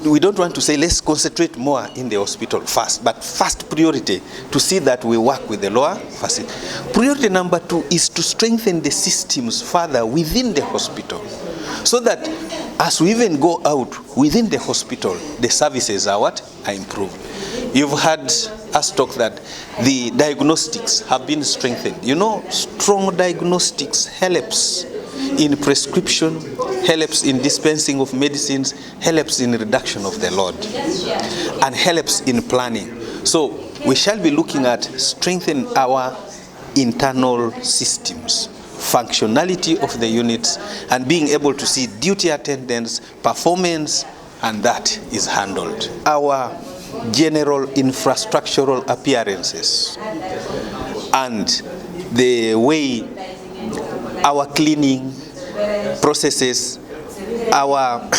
we don't want to say let's concentrate more in the hospital first, but first priority to see that we work with the lower facility. Priority number 2 is to strengthen the systems further within the hospital, so that as we even go out within the hospital, the services are improved. You've heard us talk that the diagnostics have been strengthened. You know, strong diagnostics helps in prescription, helps in dispensing of medicines, helps in reduction of the load, and helps in planning. So we shall be looking at strengthening our internal systems, functionality of the units, and being able to see duty attendance, performance, and that is handled. Our general infrastructural appearances and the way our cleaning processes, our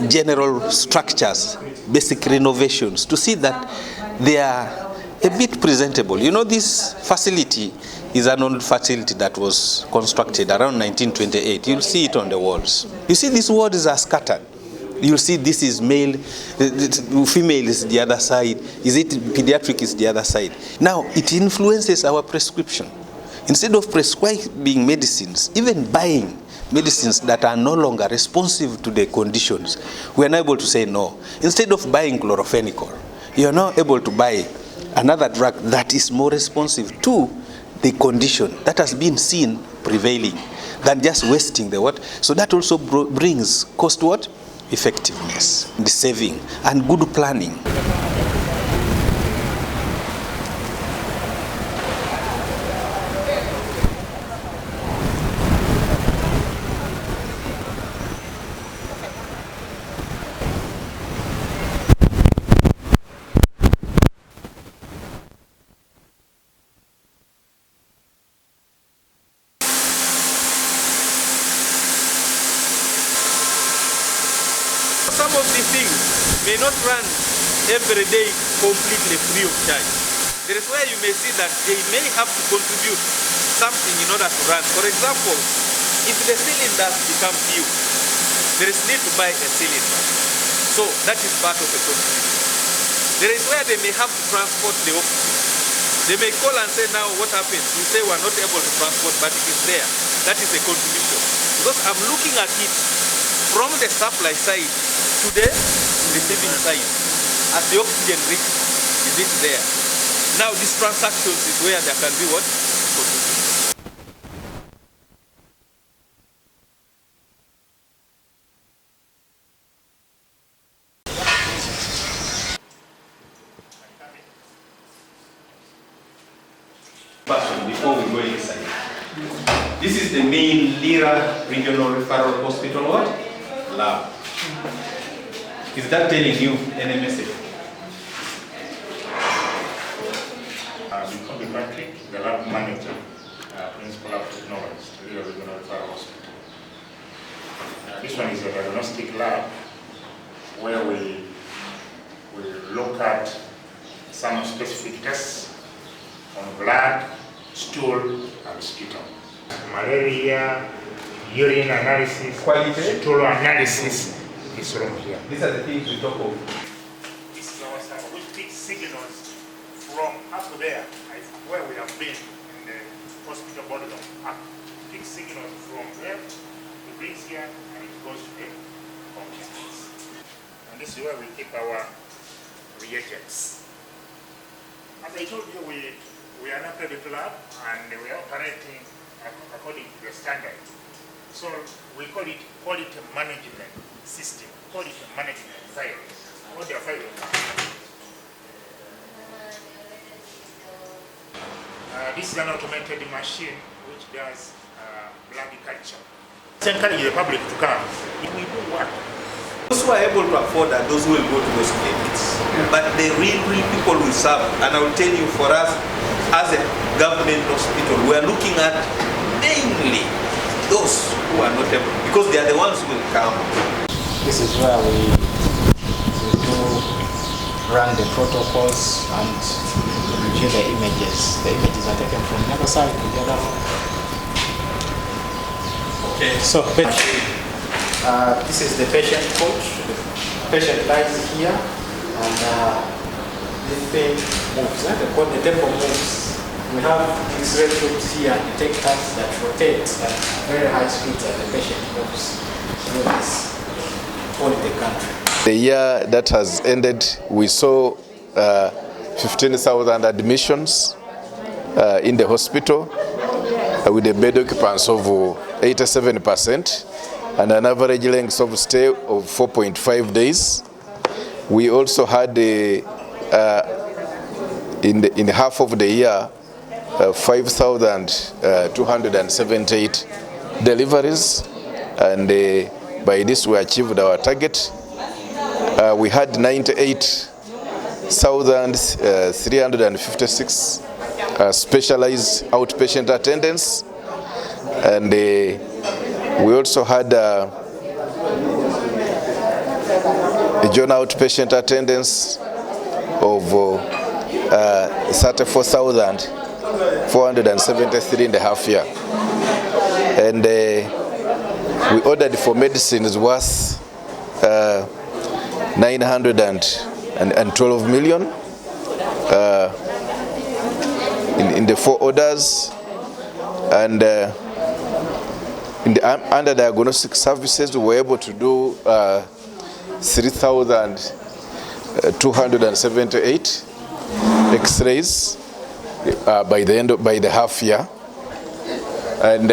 general structures, basic renovations, to see that they are a bit presentable. You know, this facility is an old facility that was constructed around 1928. You'll see it on the walls. You see these wards are scattered. You'll see this is male, female is the other side, is it pediatric is the other side. Now, it influences our prescription. Instead of prescribing medicines, even buying medicines that are no longer responsive to the conditions, we are not able to say no. Instead of buying chlorophenicol, you are now able to buy another drug that is more responsive to the condition that has been seen prevailing than just wasting the what. So that also brings cost what? Effectiveness, the saving, and good planning. Some of the things may not run every day completely free of charge. There is where you may see that they may have to contribute something in order to run. For example, if the cylinders become few, there is need to buy a cylinder. So that is part of the contribution. There is where they may have to transport the oxygen. They may call and say, now what happens? We say we're not able to transport, but it is there. That is a contribution. Because I'm looking at it from the supply side to the receiving side. As the oxygen reaches, is it there? Now these transactions is where there can be what? Before we go inside, this is the main Lira Regional Referral Hospital what? Lab. Is that telling you any message? Before the Patrick, the lab manager, principal of technology, Lira Regional Referral Hospital. This one is a diagnostic lab where we look at some specific tests on blood, stool, and sputum. Malaria, urine analysis, stool analysis is from here. These are the things we talk of. This is our sample, which takes signals from up there, where we have been in the hospital body up. It takes signals from there, it brings here, and it goes to the computers. And this is where we keep our reagents. As I told you, we are not a private lab, and we are operating according to the standard. So we call it quality management system, quality management file. What the file? This is an automated machine which does blood culture. Let's encourage the public to come. If we do work. Those who are able to afford are those who will go to those clinics. But the real people we serve, and I will tell you, for us as a government hospital, we are looking at mainly those who are not able, because they are the ones who will come. This is where we do run the protocols and review the images. The images are taken from the other side to the other. Okay. So, this is the patient coach. patient lies here, and this thing moves. The temple moves. We have X-ray tubes here, detectors that rotate at very high speeds as the patient moves through this all the country. The year that has ended, we saw 15,000 admissions in the hospital with a bed occupancy of 87% and an average length of stay of 4.5 days. We also had in half of the year 5,278 deliveries, and by this we achieved our target. We had 98,356 specialized outpatient attendance, and we also had a general outpatient attendance of 34,473 in the half year. And we ordered for medicines worth 912 million in the 4 orders, and under diagnostic services we were able to do 3,278 X-rays by the half year, and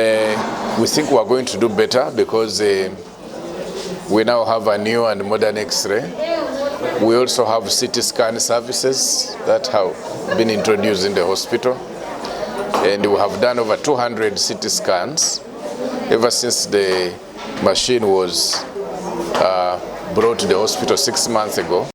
we think we are going to do better because we now have a new and modern X-ray. We also have CT scan services that have been introduced in the hospital, and we have done over 200 CT scans ever since the machine was brought to the hospital 6 months ago.